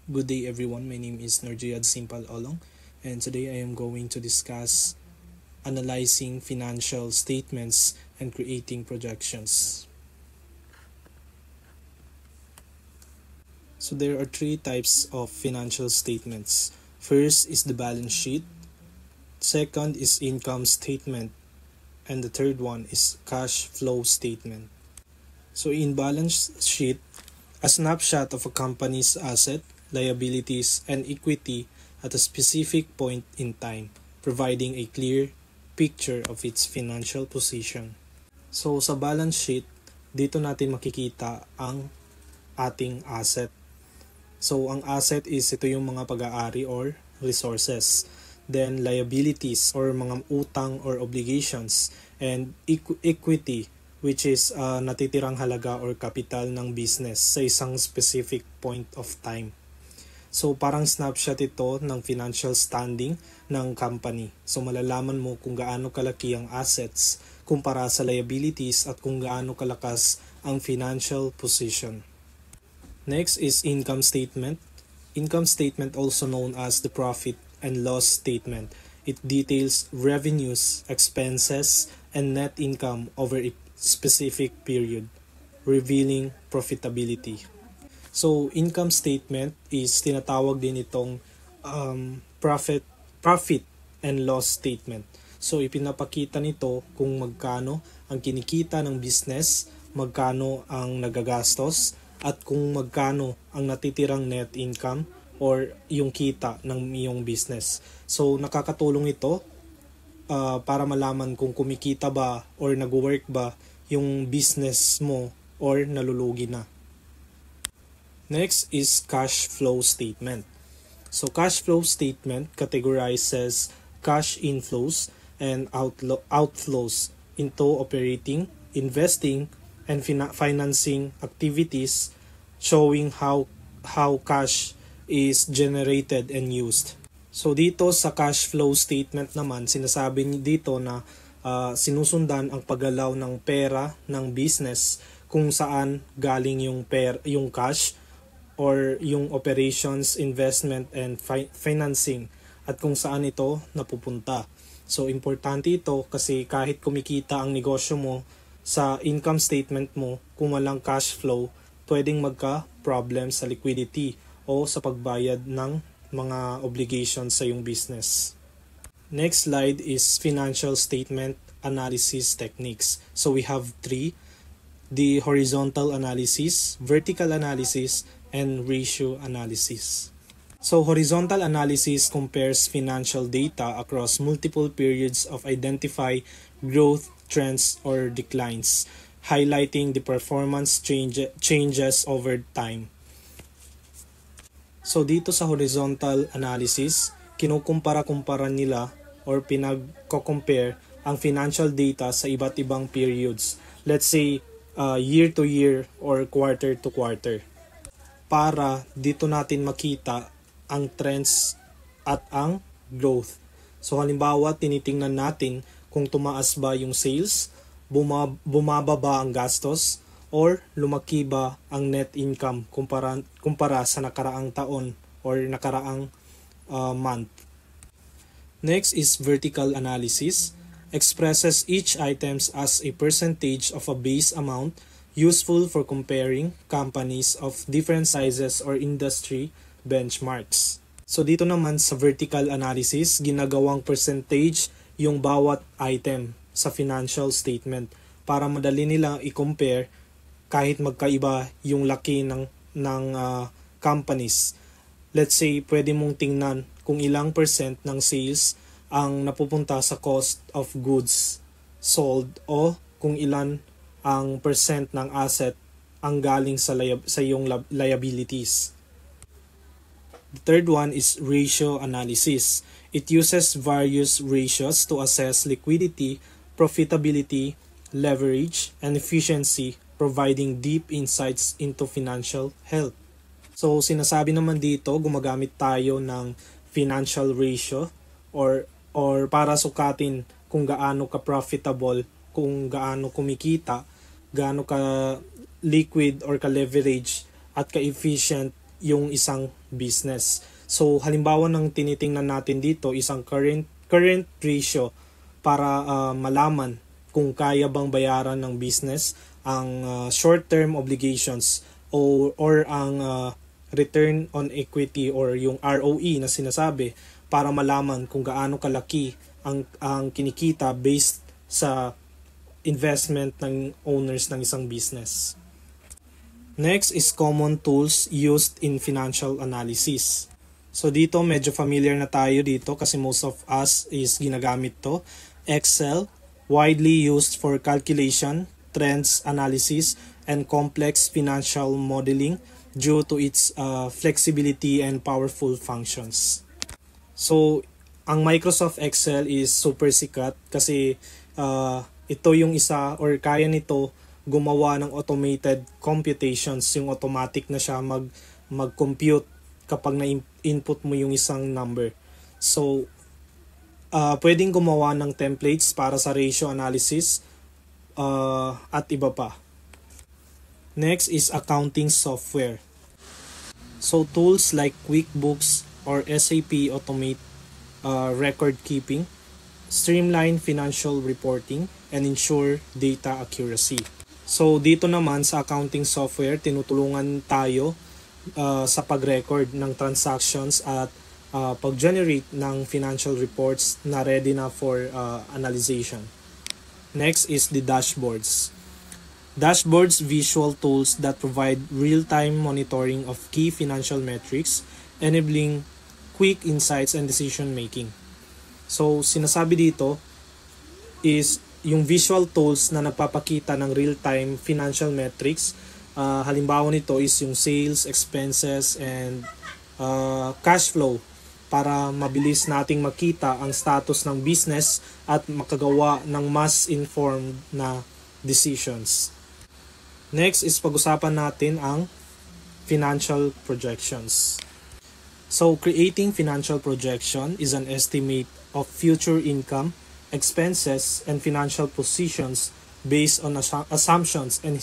Good day everyone, my name is Norjiyad Simpal Olong and today I am going to discuss analyzing financial statements and creating projections. So there are three types of financial statements. First is the balance sheet, second is income statement, and the third one is cash flow statement. So in balance sheet, a snapshot of a company's asset, liabilities, and equity at a specific point in time, providing a clear picture of its financial position. So sa balance sheet, dito natin makikita ang ating asset. So ang asset is ito yung mga pag-aari or resources. Then liabilities or mga utang or obligations, and equity, which is natitirang halaga or capital ng business sa isang specific point of time. So parang snapshot ito ng financial standing ng company. So malalaman mo kung gaano kalaki ang assets kumpara sa liabilities at kung gaano kalakas ang financial position. Next is income statement. Income statement, also known as the profit and loss statement. It details revenues, expenses, and net income over a specific period, revealing profitability. So, income statement is tinatawag din itong profit and loss statement. So, ipinapakita nito kung magkano ang kinikita ng business, magkano ang nagagastos, at kung magkano ang natitirang net income or yung kita ng iyong business. So, nakakatulong ito para malaman kung kumikita ba or nag-work ba yung business mo or nalulugi na. Next is cash flow statement. So, cash flow statement categorizes cash inflows and outflows into operating, investing, and financing activities, showing how cash is generated and used. So dito sa cash flow statement naman, sinasabi dito na sinusundan ang paggalaw ng pera ng business kung saan galing yung cash or yung operations, investment, and financing, at kung saan ito napupunta. So importante ito kasi kahit kumikita ang negosyo mo, sa income statement mo, kung walang cash flow, pwedeng magka-problem sa liquidity o sa pagbayad ng mga obligations sa iyong business. Next slide is financial statement analysis techniques. So we have three: the horizontal analysis, vertical analysis, and ratio analysis. So horizontal analysis compares financial data across multiple periods of identify growth, trends, or declines, highlighting the performance changes over time. So dito sa horizontal analysis, kinukumpara-kumpara nila or pinag-compare ang financial data sa iba't ibang periods. Let's say year to year or quarter to quarter. Para dito natin makita ang trends at ang growth. So halimbawa, tinitingnan natin kung tumaas ba yung sales, bumaba ba ang gastos, or lumaki ba ang net income kumpara sa nakaraang taon or nakaraang month. Next is vertical analysis. Expresses each items as a percentage of a base amount, useful for comparing companies of different sizes or industry benchmarks. So dito naman sa vertical analysis, ginagawang percentage yung bawat item sa financial statement para madali nilang i-compare kahit magkaiba yung laki ng companies. Let's say, pwede mong tingnan kung ilang percent ng sales ang napupunta sa cost of goods sold o kung ilan ang percent ng asset ang galing sa iyong liabilities. The third one is ratio analysis. It uses various ratios to assess liquidity, profitability, leverage, and efficiency, providing deep insights into financial health. So sinasabi naman dito, gumagamit tayo ng financial ratio or para sukatin kung gaano ka profitable, kung gaano kumikita, gaano ka liquid or ka leverage at ka efficient yung isang business. So halimbawa ng tinitingnan natin dito isang current ratio para malaman kung kaya bang bayaran ng business ang short-term obligations or ang return on equity or yung ROE na sinasabi, para malaman kung gaano kalaki ang kinikita based sa investment ng owners ng isang business. Next is common tools used in financial analysis. So dito medyo familiar na tayo dito kasi most of us is ginagamit to. Excel, widely used for calculation, trends analysis, and complex financial modeling due to its flexibility and powerful functions. So ang Microsoft Excel is super sikat kasi ito yung isa or kaya nito gumawa ng automated computations, yung automatic na siya mag-compute kapag na-input mo yung isang number. So, pwedeng gumawa ng templates para sa ratio analysis at iba pa. Next is accounting software. So, tools like QuickBooks or SAP automate record keeping, streamline financial reporting, and ensure data accuracy. So dito naman sa accounting software, tinutulungan tayo sa pag-record ng transactions at pag-generate ng financial reports na ready na for analyzation. Next is the dashboards. Dashboards, visual tools that provide real-time monitoring of key financial metrics, enabling quick insights and decision-making. So sinasabi dito is yung visual tools na nagpapakita ng real-time financial metrics. Halimbawa nito is yung sales, expenses, and cash flow para mabilis nating makita ang status ng business at makagawa ng mas informed na decisions. Next is pag-usapan natin ang financial projections. So creating financial projection is an estimate of future income, expenses, and financial positions based on assumptions and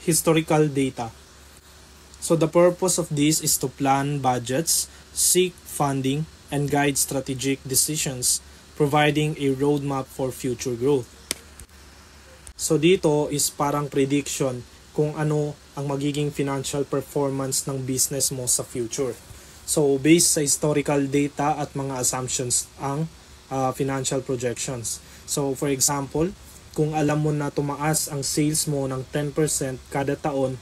historical data. So the purpose of this is to plan budgets, seek funding, and guide strategic decisions, providing a roadmap for future growth. So dito is parang prediction kung ano ang magiging financial performance ng business mo sa future. So based sa historical data at mga assumptions ang financial projections. So for example, kung alam mo na tumaas ang sales mo ng 10% kada taon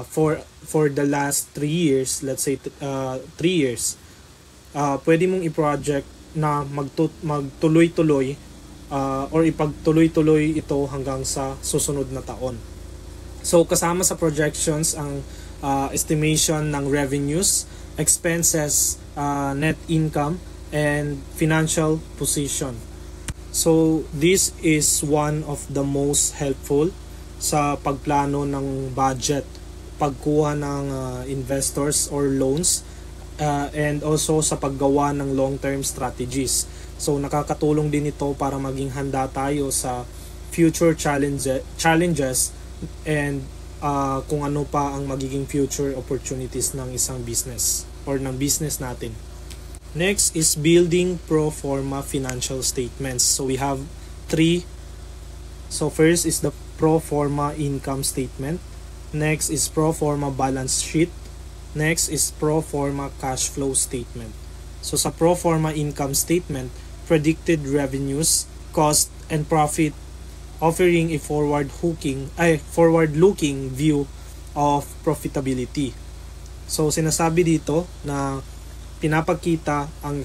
for the last 3 years, let's say 3 years, pwede mong i-project na magtuloy-tuloy or ipagtuloy-tuloy ito hanggang sa susunod na taon. So kasama sa projections ang estimation ng revenues, expenses, net income, and financial position. So this is one of the most helpful sa pagplano ng budget, pagkuha ng investors or loans, and also sa paggawa ng long-term strategies. So nakakatulong din ito para maging handa tayo sa future challenges and kung ano pa ang magiging future opportunities ng isang business or ng business natin. Next is building pro forma financial statements. So we have 3. So first is the pro forma income statement. Next is pro forma balance sheet. Next is pro forma cash flow statement. So sa pro forma income statement, predicted revenues, cost, and profit, offering a forward-looking view of profitability. So sinasabi dito na pinapakita ang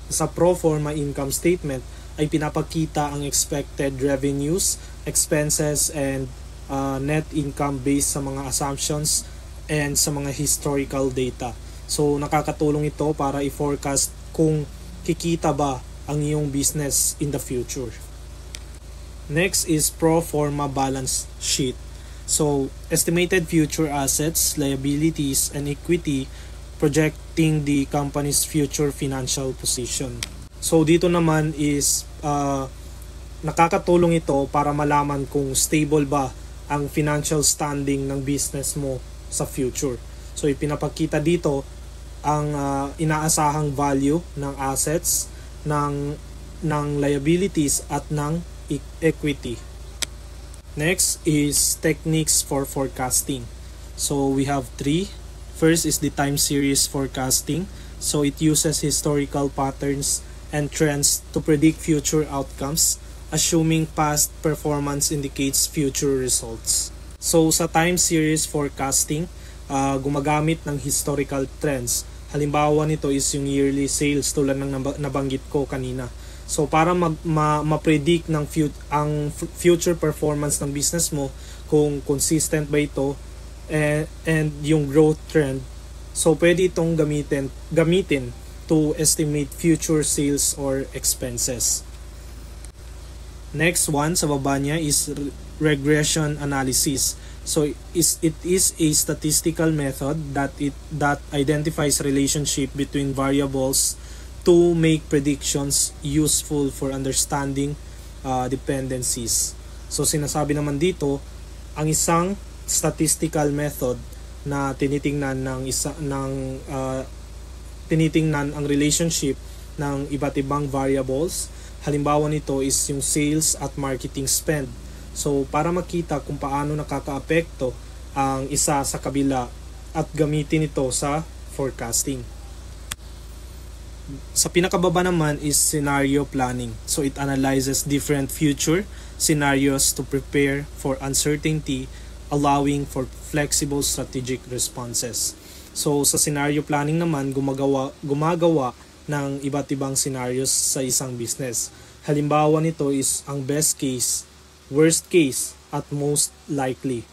sa pro forma income statement ay pinapakita ang expected revenues, expenses, and net income based sa mga assumptions and sa mga historical data. So nakakatulong ito para i-forecast kung kikita ba ang iyong business in the future. Next is pro forma balance sheet. So estimated future assets, liabilities, and equity, projecting the company's future financial position. So dito naman is nakakatulong ito para malaman kung stable ba ang financial standing ng business mo sa future. So ipinapakita dito ang inaasahang value ng assets, ng liabilities at ng equity. Next is techniques for forecasting. So we have three. First is the time series forecasting. So it uses historical patterns and trends to predict future outcomes, assuming past performance indicates future results. So sa time series forecasting, gumagamit ng historical trends. Halimbawa nito is yung yearly sales tulad ng nabanggit ko kanina. So para ma-predict ng ang future performance ng business mo, kung consistent ba ito and yung growth trend, so pwede itong gamitin to estimate future sales or expenses. Next one sa baba niya is regression analysis. So it is a statistical method that identifies relationship between variables to make predictions useful for understanding dependencies. So sinasabi naman dito, ang isang statistical method na tinitingnan ang relationship ng iba't ibang variables. Halimbawa nito is yung sales at marketing spend. So para makita kung paano nakakaapekto ang isa sa kabila at gamitin ito sa forecasting. Sa pinakababa naman is scenario planning. So it analyzes different future scenarios to prepare for uncertainty, allowing for flexible strategic responses. So sa scenario planning naman, gumagawa ng iba't ibang scenarios sa isang business. Halimbawa nito is ang best case, worst case, at most likely.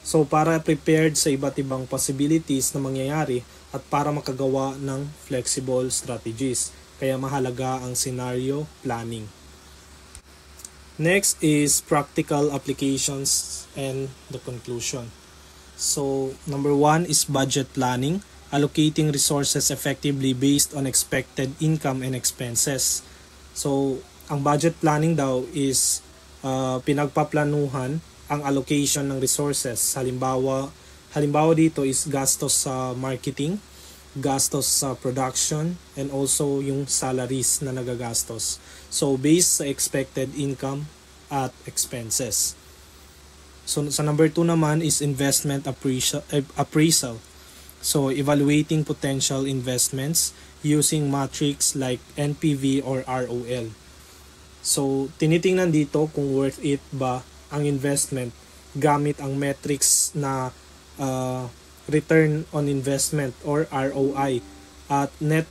So para prepared sa iba't ibang possibilities na mangyayari at para makagawa ng flexible strategies. Kaya mahalaga ang scenario planning. Next is practical applications and the conclusion. So number 1 is budget planning, allocating resources effectively based on expected income and expenses. So ang budget planning daw is pinagpaplanuhan ang allocation ng resources. Halimbawa dito is gastos sa marketing, gastos sa production, and also yung salaries na nagagastos. So based sa expected income at expenses. So sa number 2 naman is investment appraisal. So evaluating potential investments using metrics like NPV or ROL. So tinitingnan dito kung worth it ba ang investment gamit ang metrics na return on investment or ROI at net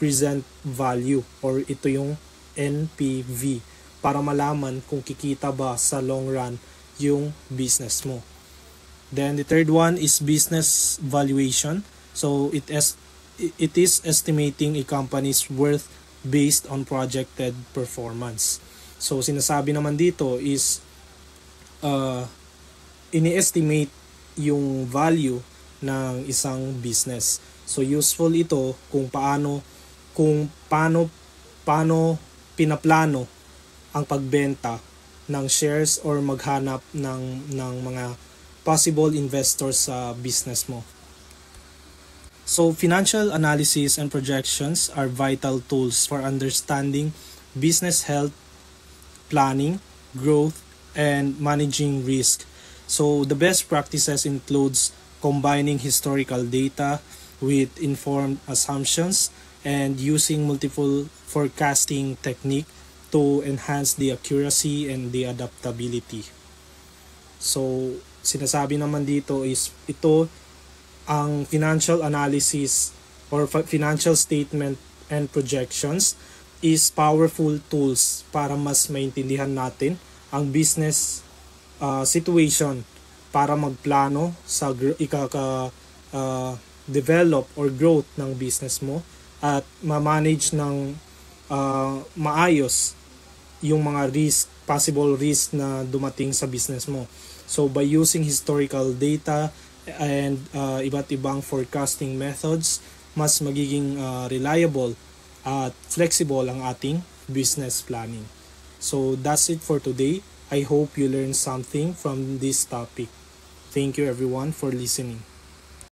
present value or ito yung NPV para malaman kung kikita ba sa long run yung business mo. Then the third one is business valuation. So it is estimating a company's worth based on projected performance. So sinasabi naman dito is ini-estimate yung value ng isang business. So useful ito kung paano pinaplano ang pagbenta ng shares or maghanap ng mga possible investors sa business mo. So financial analysis and projections are vital tools for understanding business health, planning, growth, and managing risk. So the best practices includes combining historical data with informed assumptions and using multiple forecasting technique to enhance the accuracy and the adaptability. So sinasabi naman dito is ito ang financial analysis or financial statement and projections is powerful tools para mas maintindihan natin ang business situation para magplano sa develop or growth ng business mo at ma-manage ng maayos yung mga possible risk na dumating sa business mo. So by using historical data and iba't ibang forecasting methods, mas magiging reliable at flexible ang ating business planning. So that's it for today. I hope you learned something from this topic. Thank you everyone for listening.